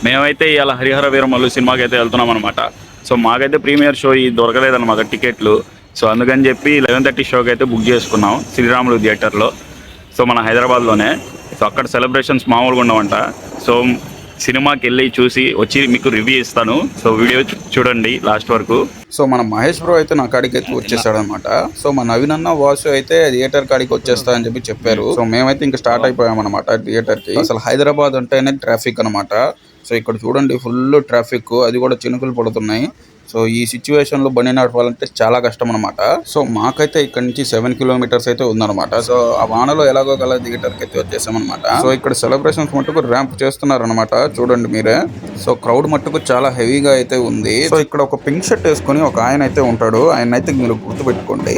మేమైతే ఇలా హరిహర వీరమల్లు సినిమాకి అయితే వెళ్తున్నాం అనమాట. సో మాకైతే ప్రీమియర్ షో ఈ దొరకలేదన్నమాట టికెట్లు. సో అందుకని చెప్పి 11:30 షోకి అయితే బుక్ చేసుకున్నాం శ్రీరాములు థియేటర్లో. సో మన హైదరాబాద్లోనే. సో అక్కడ సెలబ్రేషన్స్ మామూలుగా ఉండవంట. సో సినిమాకి వెళ్ళి చూసి వచ్చి మీకు రివ్యూ ఇస్తాను. సో వీడియో చూడండి లాస్ట్ వరకు. సో మన మహేష్ బ్రో అయితే నా కాడికి అయితే వచ్చేసాడు అనమాట. సో మన నవీన్ అన్న వాసు అయితే థియేటర్ కాడికి వచ్చేస్తా అని చెప్పారు. సో మేమైతే ఇంకా స్టార్ట్ అయిపోయాం అనమాట థియేటర్ కి. అసలు హైదరాబాద్ అంటేనే ట్రాఫిక్ అనమాట. సో ఇక్కడ చూడండి ఫుల్ ట్రాఫిక్, అది కూడా చినుకులు పడుతున్నాయి. సో ఈ సిచ్యువేషన్ లో బండి నడపాలంటే చాలా కష్టం అనమాట. సో మాకైతే ఇక్కడ నుంచి 7 కిలోమీటర్స్ అయితే ఉందన్నమాట. సో ఆ వానలో ఎలాగో గల థియేటర్కి అయితే వచ్చేసామన్నమాట. సో ఇక్కడ సెలబ్రేషన్స్ మట్టుకు ర్యాంప్ చేస్తున్నారు అనమాట, చూడండి మీరే. సో క్రౌడ్ మట్టుకు చాలా హెవీగా అయితే ఉంది. సో ఇక్కడ ఒక పింక్ షర్ట్ వేసుకుని ఒక ఆయన అయితే ఉంటాడు, ఆయన అయితే మీరు గుర్తుపెట్టుకోండి.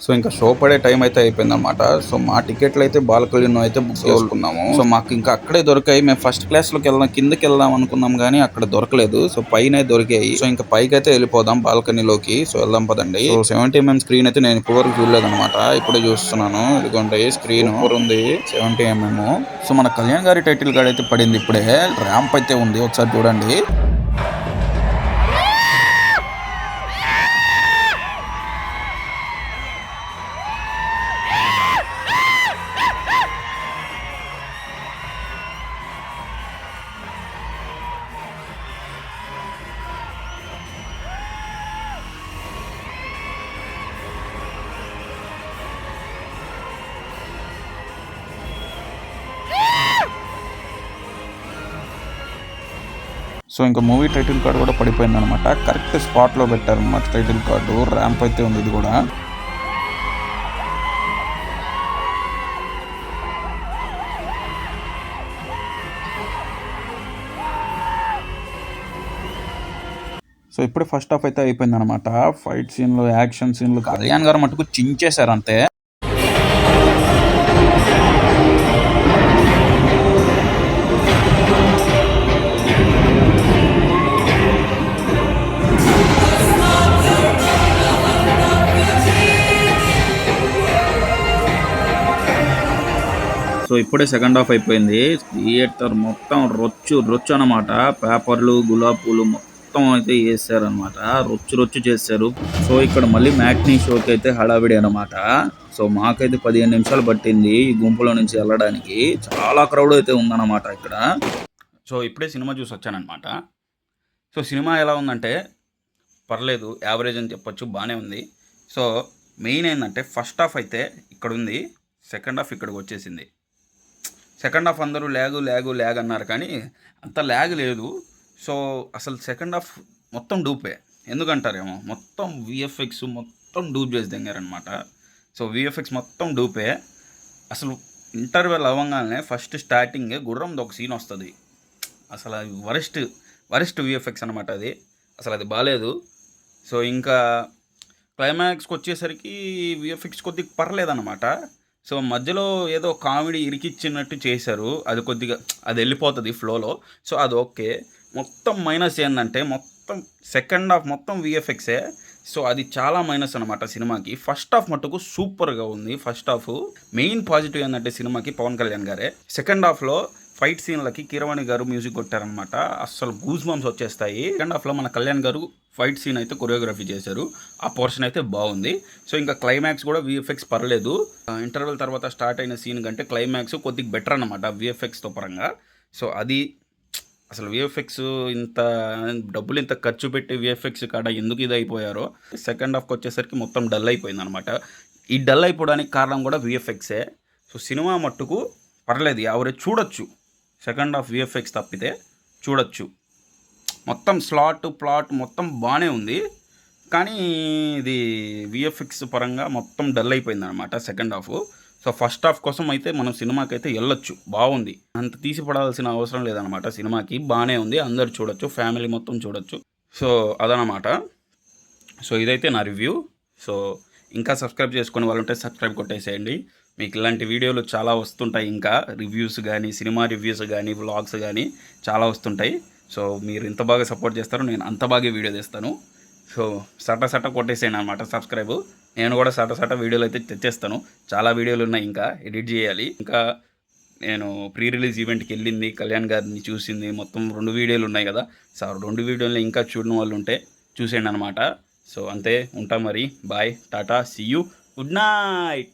సో ఇంకా షో పడే టైం అయితే అయిపోయింది అనమాట. సో మా టికెట్లు అయితే బాల్కనీలో అయితే బుక్ చేసుకున్నాము. సో మాకు ఇంకా అక్కడే దొరికాయి. మేము ఫస్ట్ క్లాస్ లోకి వెళ్దాం, కిందకి వెళ్దాం అనుకున్నాం కానీ అక్కడ దొరకలేదు. సో పైన దొరికాయి. సో ఇంకా పైకి అయితే వెళ్ళిపోదాం బాల్కనీలోకి. సో వెళ్దాం పదండి. సో 70mm స్క్రీన్ అయితే నేను ఇప్పుడు వరకు చూడలేదు అనమాట, ఇప్పుడే చూస్తున్నాను. ఇదిగోండి స్క్రీన్ ఉంది 70mm. సో మన కళ్యాణ్ గారి టైటిల్ కార్డ్ అయితే పడింది ఇప్పుడే. ర్యాంప్ అయితే ఉంది, ఒకసారి చూడండి. సో ఇంకా మూవీ టైటిల్ కార్డు కూడా పడిపోయింది అనమాట. కరెక్ట్ స్పాట్లో పెట్టారు అన్నమాట టైటిల్ కార్డు. ర్యాంప్ అయితే ఉంది ఇది కూడా. సో ఇప్పుడే ఫస్ట్ హాఫ్ అయితే అయిపోయింది అనమాట. ఫైట్ సీన్లు, యాక్షన్ సీన్లు కళ్యాణ్ గారు మటుకు చించేశారు అంతే. సో ఇప్పుడే సెకండ్ హాఫ్ అయిపోయింది. థియేటర్ మొత్తం రొచ్చు అనమాట. పేపర్లు, గులాబ్ పూలు మొత్తం అయితే వేసారనమాట. రొచ్చు చేశారు. సో ఇక్కడ మళ్ళీ మ్యాట్నీ షోకి అయితే హడావిడి అనమాట. సో మాకైతే 15 నిమిషాలు పట్టింది ఈ గుంపులో నుంచి వెళ్ళడానికి. చాలా క్రౌడ్ అయితే ఉందన్నమాట ఇక్కడ. సో ఇప్పుడే సినిమా చూసి వచ్చానమాట. సో సినిమా ఎలా ఉందంటే పర్లేదు, యావరేజ్ అని చెప్పొచ్చు, బాగానే ఉంది. సో మెయిన్ ఏంటంటే ఫస్ట్ హాఫ్ అయితే ఇక్కడ ఉంది, సెకండ్ హాఫ్ ఇక్కడికి వచ్చేసింది. సెకండ్ హాఫ్ అందరూ ల్యాగ్ అన్నారు, కానీ అంత ల్యాగ్ లేదు. సో అసలు సెకండ్ హాఫ్ మొత్తం డూపే. ఎందుకంటారేమో, మొత్తం విఎఫ్ఎక్స్ మొత్తం డూప్ చేసి దిగారనమాట. సో విఎఫ్ఎక్స్ మొత్తం డూపే. అసలు ఇంటర్వెల్ అవ్వగానే ఫస్ట్ స్టార్టింగే గుర్రంది ఒక సీన్ వస్తుంది. అసలు అది వరెస్ట్ విఎఫ్ఎక్స్ అనమాట. అసలు అది బాగాలేదు. సో ఇంకా క్లైమాక్స్కి వచ్చేసరికి విఎఫ్ఎక్స్ కొద్దిగా పర్లేదన్నమాట. సో మధ్యలో ఏదో కామెడీ ఇరికిచ్చినట్టు చేశారు, అది కొద్దిగా అది వెళ్ళిపోతుంది ఫ్లోలో. సో అది ఓకే. మొత్తం మైనస్ ఏంటంటే మొత్తం సెకండ్ హాఫ్ మొత్తం విఎఫ్ఎక్సే. సో అది చాలా మైనస్ అనమాట సినిమాకి. ఫస్ట్ హాఫ్ మటుకు సూపర్గా ఉంది. ఫస్ట్ హాఫ్ మెయిన్ పాజిటివ్ ఏంటంటే సినిమాకి పవన్ కళ్యాణ్ గారే. సెకండ్ హాఫ్లో ఫైట్ సీన్లకి కీరవాణి గారు మ్యూజిక్ కొట్టారనమాట. అస్సలు గూస్ బంప్స్ వచ్చేస్తాయి. సెకండ్ హాఫ్లో మన కళ్యాణ్ గారు ఫైట్ సీన్ అయితే కొరియోగ్రఫీ చేశారు. ఆ పోర్షన్ అయితే బాగుంది. సో ఇంకా క్లైమాక్స్ కూడా విఎఫ్ఎక్స్ పర్లేదు. ఇంటర్వెల్ తర్వాత స్టార్ట్ అయిన సీన్ కంటే క్లైమాక్స్ కొద్దిగా బెటర్ అనమాట విఎఫ్ఎక్స్తో పరంగా. సో అది అసలు విఎఫ్ఎక్స్ ఇంత డబ్బులు ఇంత ఖర్చు పెట్టి విఎఫ్ఎక్స్ కాడ ఎందుకు ఇది అయిపోయారో. సెకండ్ హాఫ్కి వచ్చేసరికి మొత్తం డల్ అయిపోయింది అనమాట. ఈ డల్ అయిపోవడానికి కారణం కూడా విఎఫ్ఎక్సే. సో సినిమా మట్టుకు పర్లేదు, యావరేజ్ చూడొచ్చు. సెకండ్ హాఫ్ విఎఫ్ఎక్స్ తప్పితే చూడొచ్చు. మొత్తం ప్లాట్ మొత్తం బాగానే ఉంది, కానీ ఇది విఎఫ్ఎక్స్ పరంగా మొత్తం డల్ అయిపోయింది అనమాట second half. So first half కోసం అయితే మనం సినిమాకి అయితే వెళ్ళొచ్చు, బాగుంది. అంత తీసి పడాల్సిన అవసరం లేదనమాట. సినిమాకి బాగానే ఉంది, అందరు చూడొచ్చు, ఫ్యామిలీ మొత్తం చూడొచ్చు. సో అదనమాట. సో ఇదైతే నా రివ్యూ. సో ఇంకా సబ్స్క్రైబ్ చేసుకునే వాళ్ళు ఉంటే సబ్స్క్రైబ్ కొట్టేసేయండి. మీకు ఇలాంటి వీడియోలు చాలా వస్తుంటాయి. ఇంకా రివ్యూస్ కానీ, సినిమా రివ్యూస్ కానీ, వ్లాగ్స్ కానీ చాలా వస్తుంటాయి. సో మీరు ఇంత బాగా సపోర్ట్ చేస్తారో నేను అంత బాగా వీడియో తీస్తాను. సో సట కొట్టేసేయండి అనమాట సబ్స్క్రైబ్. నేను కూడా సట వీడియోలు అయితే తెచ్చేస్తాను. చాలా వీడియోలు ఉన్నాయి, ఇంకా ఎడిట్ చేయాలి. ఇంకా నేను ప్రీ రిలీజ్ ఈవెంట్కి వెళ్ళింది, కళ్యాణ్ గారిని చూసింది, మొత్తం 2 వీడియోలు ఉన్నాయి కదా. సో 2 వీడియోలు ఇంకా చూడని వాళ్ళు ఉంటే చూసేయండి అనమాట. సో అంతే, ఉంటా మరి. Bye, tata, see you, good night.